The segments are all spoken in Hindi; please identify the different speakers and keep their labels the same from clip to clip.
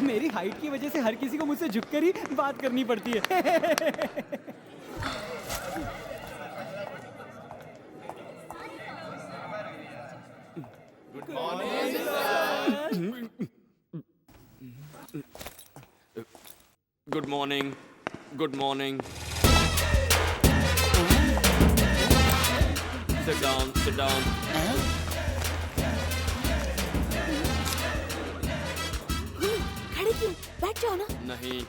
Speaker 1: मेरी हाइट की वजह से हर किसी को मुझसे झुककर ही बात करनी पड़ती है।
Speaker 2: Good morning. Good morning. Sit down, sit down.
Speaker 3: खड़े क्यों? बैठ जाओ ना।
Speaker 2: नहीं।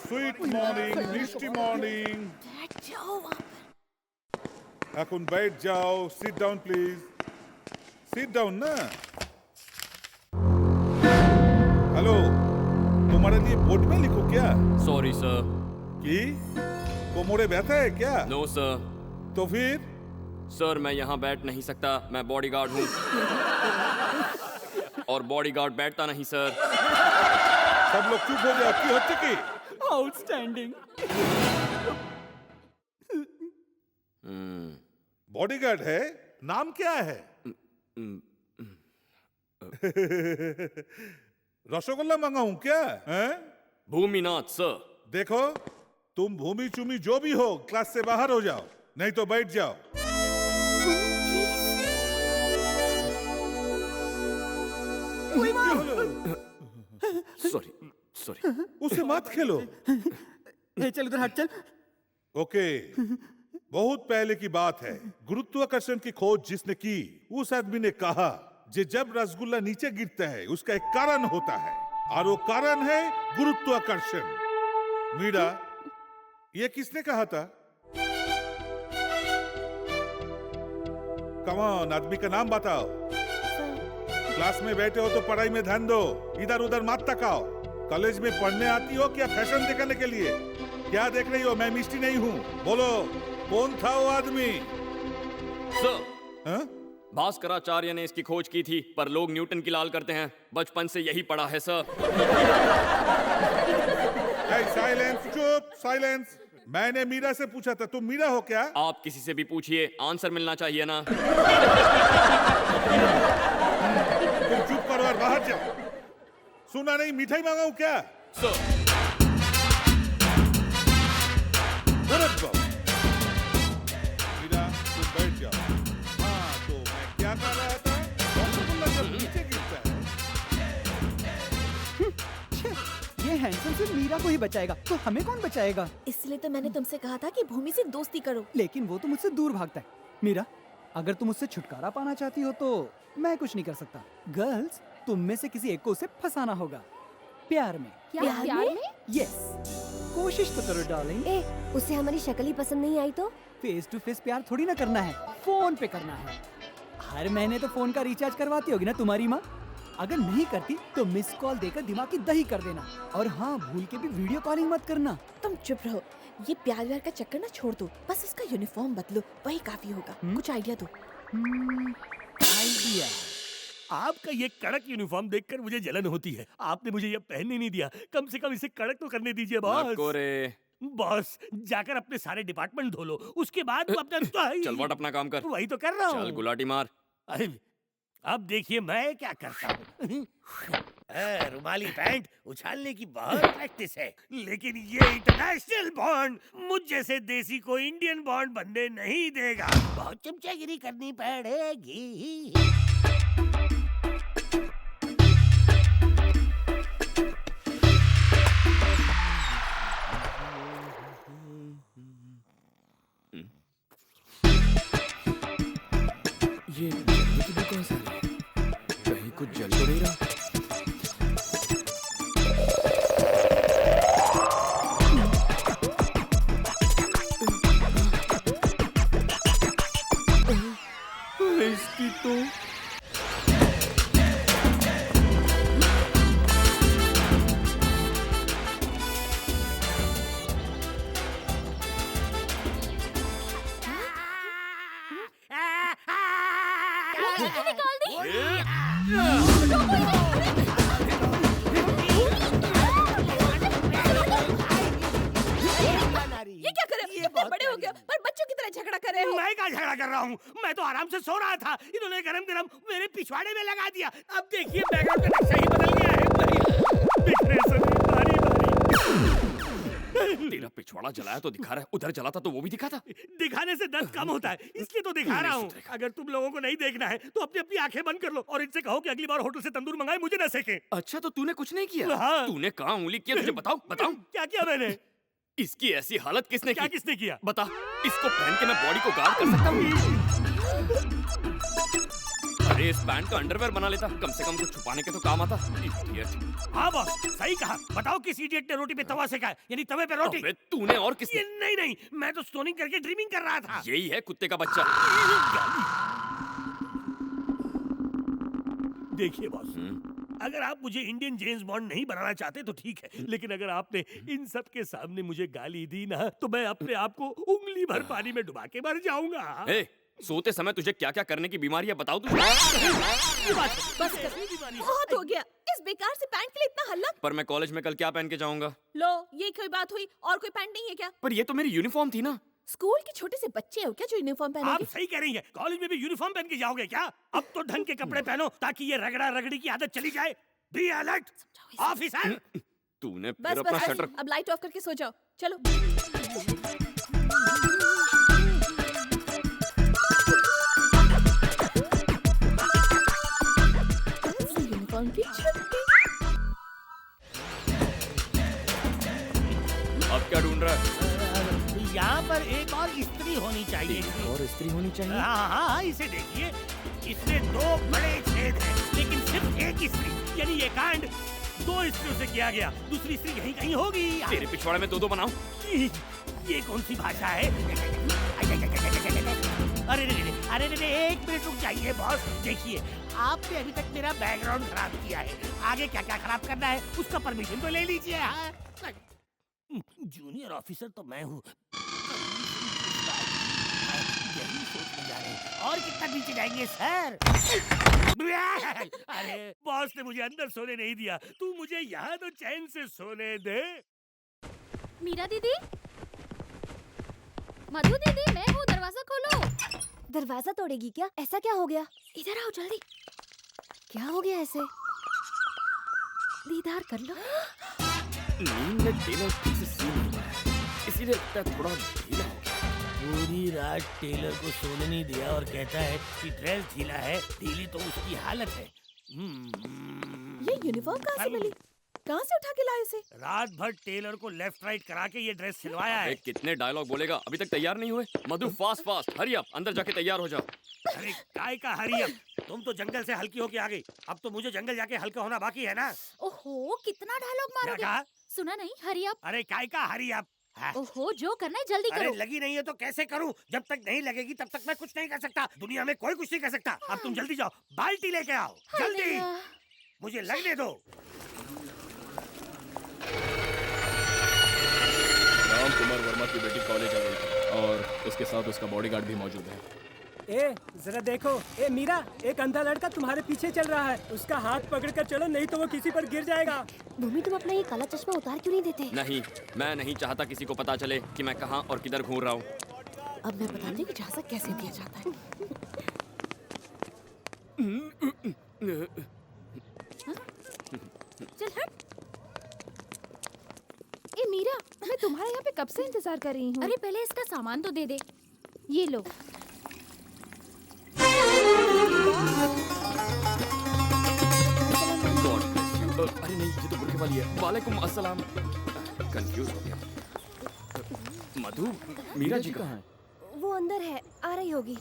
Speaker 4: সুইট মর্নিং, মিষ্টি মর্নিং।
Speaker 3: बैठ जाओ वहाँ पर।
Speaker 4: এখন बैठ जाओ, sit down please. Sit down ना। हेलो, तुम्हारे लिए बोर्ड में लिखो क्या?
Speaker 2: Sorry sir.
Speaker 4: कि कोमोरे बैठा है क्या?
Speaker 2: No sir.
Speaker 4: तो फिर?
Speaker 2: सर मैं यहाँ बैठ नहीं सकता, मैं बॉडीगार्ड हूँ। और बॉडीगार्ड बैठता नहीं सर।
Speaker 4: सब लोग चुप हो जाओ। की होती की?
Speaker 1: आउटस्टैंडिंग।
Speaker 4: बॉडीगार्ड है? नाम क्या है? रसगुल्ला मंगाऊं क्या? हैं?
Speaker 2: भूमिनाथ सर।
Speaker 4: देखो, तुम भूमि चूमी जो भी हो, क्लास से बाहर हो जाओ, नहीं तो बैठ जाओ।
Speaker 2: Sorry sorry.
Speaker 4: उसे मत खेलो।
Speaker 1: चल उधर हट चल।
Speaker 4: ओके, बहुत पहले की बात है। गुरुत्वाकर्षण की खोज जिसने की, उस आदमी ने कहा कि जब रसगुल्ला नीचे गिरता है उसका एक कारण होता है, और वो कारण है गुरुत्वाकर्षण। मीरा, ये किसने कहा था? कम ऑन, आदमी का नाम बताओ। क्लास में बैठे हो तो पढ़ाई में ध्यान दो, इधर उधर मत तकाओ। कॉलेज में पढ़ने आती हो क्या फैशन दिखाने के लिए? क्या देख रही हो? मैं मिस्टी नहीं हूँ। बोलो, कौन था वो आदमी?
Speaker 2: सर, भास्कराचार्य ने इसकी खोज की थी, पर लोग न्यूटन की लाल करते हैं। बचपन से यही पढ़ा है सर।
Speaker 4: साइलेंस, चुप, साइलेंस। मैंने मीरा से पूछा था, तुम मीरा हो क्या?
Speaker 2: आप किसी से भी पूछिए, आंसर मिलना चाहिए ना।
Speaker 4: तुम चुप करो और बाहर जाओ। सुना नहीं, मिठाई मंगाऊं क्या?
Speaker 2: सर।
Speaker 4: मीरा, तुम बैठ जाओ। हाँ, तो मैं क्या कर रहा था? रसगुल्ला जब नीचे गिरता है।
Speaker 1: ये हैंडसम सिर्फ मीरा को ही बचाएगा, तो हमें कौन बचाएगा?
Speaker 3: इसलिए तो मैंने तुमसे कहा था कि भूमि से दोस्ती करो।
Speaker 1: लेकिन वो तो मुझसे दूर भागता है। मीरा, अगर तुम उससे छुटकारा पाना चाहती हो तो मैं कुछ नहीं कर सकता। गर्ल्स, तुम में से किसी एक को उसे फंसाना होगा प्यार में।
Speaker 3: प्यार में?
Speaker 1: यस, कोशिश तो करो डार्लिंग।
Speaker 3: उसे हमारी शक्ल ही पसंद नहीं आई तो?
Speaker 1: फेस टू फेस प्यार थोड़ी ना करना है, फोन पे करना है। हर महीने तो फोन का रिचार्ज करवाती होगी ना तुम्हारी माँ? अगर नहीं करती तो मिस कॉल देकर दिमाग की दही कर देना। और हाँ, भूल के भी वीडियो कॉलिंग मत करना।
Speaker 3: तुम चुप रहो। ये प्यार व्यार का चक्कर ना छोड़ दो, बस उसका यूनिफॉर्म बदलो, वही काफी होगा। कुछ आइडिया दो।
Speaker 1: आइडिया?
Speaker 5: आपका ये कड़क यूनिफॉर्म देखकर मुझे जलन होती है। आपने मुझे ये पहनने नहीं दिया, कम से कम इसे कड़क तो करने दीजिए बॉस।
Speaker 2: नको रे।
Speaker 5: बॉस, जाकर अपने सारे डिपार्टमेंट धो लो, उसके बाद अपना
Speaker 2: चल वट अपना काम कर।
Speaker 5: वही तो कर रहा हूँ।
Speaker 2: चल गुलाटी मार।
Speaker 5: अरे, अब देखिए मैं क्या करता हूँ। रुमाली पैंट उछालने की बहुत प्रैक्टिस है, लेकिन ये इंटरनेशनल बॉन्ड मुझ जैसे देसी को इंडियन बॉन्ड बनने नहीं देगा। बहुत चमचागिरी करनी पड़ेगी।
Speaker 2: ये जलने की दुकान से कहीं कुछ जल तो नहीं रहा। इसकी तो
Speaker 3: निकाल दी। ये क्या करे? इतने बड़े हो गए पर बच्चों की तरह झगड़ा कर रहे हो।
Speaker 5: मैं क्या झगड़ा झगड़ा कर रहा हूँ? मैं तो आराम से सो रहा था, इन्होंने गरम गरम मेरे पिछवाड़े में लगा दिया। अब देखिए बैकग्राउंड का नक्शा ही बदल गया है। बिखरे सभी बारी बारी।
Speaker 2: तेरा पिछवाड़ा जलाया तो दिखा रहा है, उधर जला था तो वो भी दिखा था।
Speaker 5: दिखाने से दर्द कम होता है, इसलिए तो दिखा रहा हूँ। अगर तुम लोगों को नहीं देखना है तो अपनी अपनी आंखें बंद कर लो और इनसे कहो कि अगली बार होटल से तंदूर मंगाए, मुझे ना सेके।
Speaker 2: अच्छा तो तूने कुछ नहीं किया?
Speaker 5: हाँ।
Speaker 2: तूने कहाँ उंगली किया, तुझे बताओ बताओ।
Speaker 5: क्या किया मैंने?
Speaker 2: इसकी ऐसी हालत किसने
Speaker 5: क्या
Speaker 2: की?
Speaker 5: किसने किया?
Speaker 2: बता, इसको पहन के मैं बॉडी को गार्ड कर सकता हूँ? अरे इस पैंट का अंडरवेयर बना लेता, कम से कम कुछ छुपाने के तो काम आता। इडियट।
Speaker 5: हाँ बॉस, सही कहा। बताओ किस इडियट ने रोटी पे तवा सेका है, यानी तवे पे रोटी।
Speaker 2: अबे तूने और किसने?
Speaker 5: ये नहीं, मैं तो स्टोनिंग करके ड्रीमिंग कर रहा था।
Speaker 2: यही है कुत्ते का बच्चा।
Speaker 5: देखिए बॉस, अगर आप मुझे इंडियन जेम्स बॉन्ड नहीं बनाना चाहते तो ठीक है, लेकिन अगर आपने इन सब के सामने मुझे गाली दी ना, तो मैं अपने आप को उंगली भर पानी में डुबा के मर जाऊंगा।
Speaker 2: ए, सोते समय तुझे क्या क्या करने की बीमारी है बताओ तुझे।
Speaker 3: बस बहुत हो गया, इस बेकार से पैंट के लिए इतना हल्ला।
Speaker 2: पर मैं कॉलेज में कल क्या पहन के जाऊंगा?
Speaker 3: लो, ये कोई बात हुई? और कोई पैंट नहीं है क्या?
Speaker 2: पर ये तो मेरी यूनिफॉर्म थी ना।
Speaker 3: स्कूल के छोटे से बच्चे हो क्या जो यूनिफॉर्म
Speaker 5: आप
Speaker 3: पहनोगे?
Speaker 5: सही कह रही हैं, कॉलेज में भी यूनिफॉर्म पहन के जाओगे क्या? अब तो ढंग के कपड़े पहनो ताकि ये रगड़ा रगड़ी की आदत चली जाए। Be alert officer.
Speaker 2: तूने
Speaker 3: बस
Speaker 2: फिर अपना
Speaker 3: बस
Speaker 2: शटर।
Speaker 3: बस, अब लाइट ऑफ करके सो जाओ। चलो। यूनिफॉर्म की छुट्टी।
Speaker 2: अब क्या ढूंढ रहा है?
Speaker 5: यहाँ पर एक और स्त्री होनी चाहिए।
Speaker 2: और स्त्री होनी चाहिए।
Speaker 5: हाँ, इसे देखिए, इसमें 2 बड़े छेद हैं, लेकिन सिर्फ एक स्त्री, यानी ये कांड 2 स्त्रियों से किया गया। दूसरी स्त्री यहीं कहीं होगी।
Speaker 2: तेरे पिछवाड़े में 2-2 बनाओ।
Speaker 5: ये कौन सी भाषा है? अरे रे, 1 मिनट रुक जाइए बॉस। देखिए, आपने अभी तक मेरा बैकग्राउंड खराब किया है, आगे क्या क्या खराब करना है उसका परमिशन तो ले लीजिए। हाँ? जूनियर ऑफिसर तो मैं हूँ। यही सोचने जा रहे हैं। और कितना नीचे जाएंगे सर? अरे बॉस ने मुझे अंदर सोने नहीं दिया, तू मुझे यहाँ तो चैन से सोने दे।
Speaker 6: मीरा दीदी, मधु दीदी, मैं हूँ, दरवाजा खोलो।
Speaker 7: दरवाजा तोड़ेगी क्या? ऐसा क्या हो गया?
Speaker 6: इधर आओ जल्दी।
Speaker 7: क्या हो गया ऐसे?
Speaker 6: दीदार कर लो।
Speaker 2: नींद में टेलर ठीक से सो नहीं पाया, इसीलिए लगता है थोड़ा ढीला हो गया।
Speaker 5: पूरी रात टेलर को सोने नहीं दिया और कहता है कि ड्रेस ढीला है। ढीली तो उसकी हालत है।
Speaker 3: ये यूनिफॉर्म कहाँ से मिली? कहाँ से उठा के लाए इसे?
Speaker 5: रात भर टेलर को लेफ्ट राइट करा के ये ड्रेस सिलवाया है।
Speaker 2: कितने डायलॉग बोलेगा, अभी तक तैयार नहीं हुए? मधु फास्ट हरी अप, अंदर जाके तैयार हो जाओ।
Speaker 5: अरे काय का हरी अब? तुम तो जंगल से हल्की होके आ गई, अब तो मुझे जंगल जाके हल्का होना बाकी है ना।
Speaker 6: ओहो, कितना डायलॉग
Speaker 5: क्या
Speaker 6: मारोगे?
Speaker 5: कहा?
Speaker 6: सुना नहीं? Hurry up.
Speaker 5: अरे काय का हरी अब?
Speaker 6: ओहो, जो करना है जल्दी
Speaker 5: अरे
Speaker 6: करो।
Speaker 5: लगी नहीं है तो कैसे करूं? जब तक नहीं लगेगी तब तक मैं कुछ नहीं कर सकता। दुनिया में कोई कुछ नहीं कर सकता। अब तुम जल्दी जाओ, बाल्टी लेके आओ जल्दी। मुझे लगने दो।
Speaker 8: राम कुमार वर्मा की बेटी कॉलेज आ गई थी और उसके साथ उसका बॉडीगार्ड भी मौजूद है।
Speaker 1: ए जरा देखो, ए मीरा, एक अंधा लड़का तुम्हारे पीछे चल रहा है, उसका हाथ पकड़ कर चलो, नहीं तो वो किसी पर गिर जाएगा।
Speaker 7: भूमि, तुम अपना ये काला चश्मा उतार क्यों नहीं देते?
Speaker 2: नहीं, मैं नहीं चाहता किसी को पता चले कि मैं कहाँ और किधर घूम रहा हूँ।
Speaker 3: अब मैं बताती हूँ कि झांसा कैसे दिया जाता है।
Speaker 6: चल हट।
Speaker 3: ए मीरा, मैं तुम्हारे यहाँ पे कब से इंतजार कर रही हूँ।
Speaker 6: अरे पहले इसका सामान तो दे दे। ये लो।
Speaker 2: God bless you. अरे नहीं, ये तो बुरखे वाली है। वालेकुम अस्सलाम। कंफ्यूज हो गया। मधु, मीरा जी कहाँ है?
Speaker 7: वो अंदर है, आ रही होगी।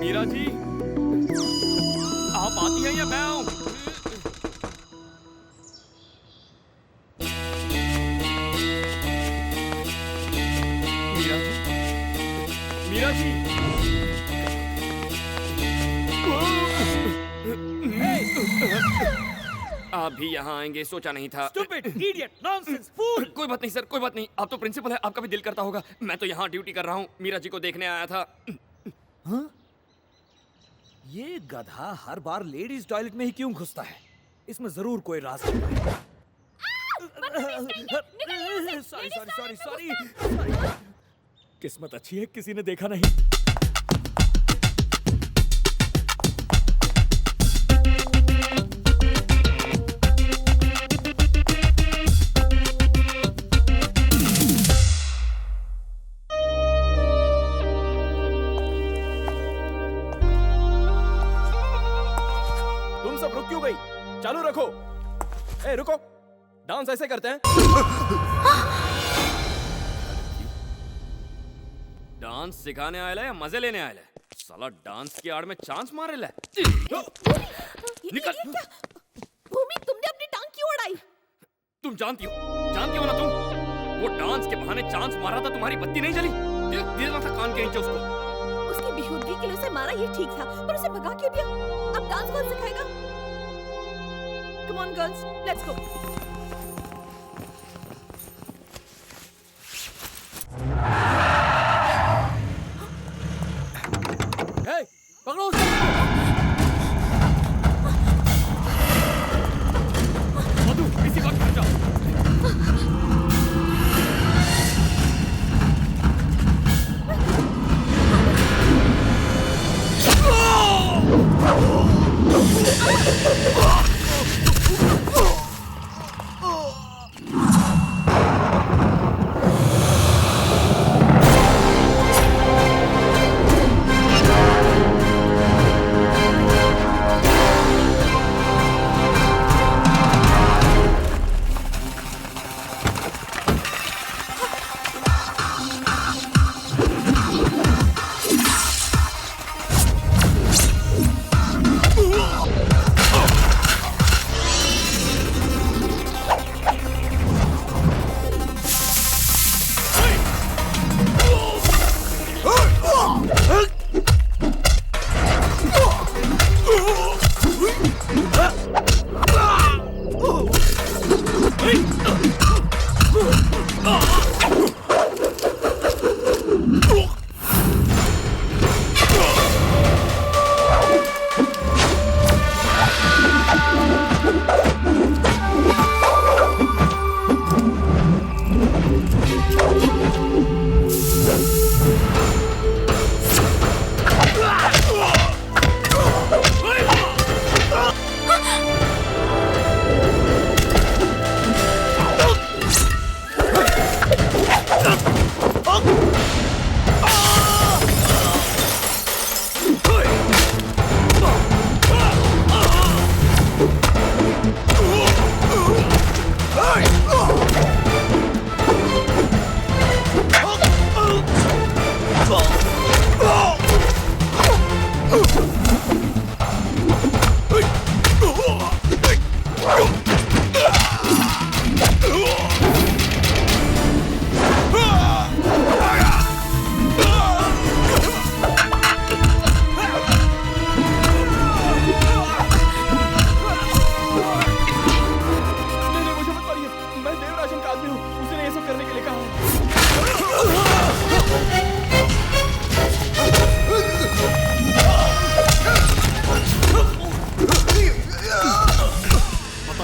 Speaker 2: मीरा जी, आप आती हैं या मैं आऊं? मीरा जी, आप भी यहाँ आएंगे सोचा नहीं था।
Speaker 5: Stupid, idiot, nonsense, fool!
Speaker 2: कोई बात नहीं सर, कोई बात नहीं। आप तो प्रिंसिपल है, आपका भी दिल करता होगा। मैं तो यहाँ ड्यूटी कर रहा हूँ, मीरा जी को देखने आया था।
Speaker 1: हाँ?
Speaker 9: ये गधा हर बार लेडीज टॉयलेट में ही क्यों घुसता है? इसमें जरूर कोई राज है। Sorry sorry sorry sorry. किस्मत अच्छी है किसी ने देखा नहीं।
Speaker 8: तुम सब रुक क्यों गई? चालू रखो। ए रुको, डांस ऐसे करते हैं।
Speaker 2: डांस सिखाने आया या मजे लेने आया? साला डांस की आड़ में चांस मारे ले। निकल।
Speaker 3: भूमि, तुमने अपनी टांग क्यों उड़ाई?
Speaker 2: तुम जानती हो ना तुम? वो डांस के बहाने चांस मारा था, तुम्हारी बत्ती नहीं जली? देना था कान के नीचे उसको।
Speaker 3: उसकी बेहूदगी के लिए उसे मारा ये ठीक था, पर उसे भगा क्यों दिया? अब डांस कौन सिखाएगा? Come on girls, let's go.
Speaker 9: ए, पकड़ो उसे।
Speaker 2: मधु, इसी वक्त घर जाओ।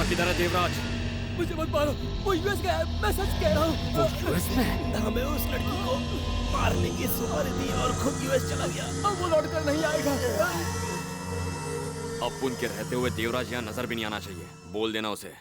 Speaker 2: किधर है देवराज?
Speaker 9: मुझे मत मारो, वो यूएस गया है, मैं सच कह रहा हूँ।
Speaker 2: वो यूएस में?
Speaker 9: हमें उस लड़की को मारने की सुपारी दी और खुद यूएस चला गया। अब वो लौट कर नहीं आएगा।
Speaker 2: अब उनके रहते हुए देवराज यहाँ नजर भी नहीं आना चाहिए। बोल देना उसे।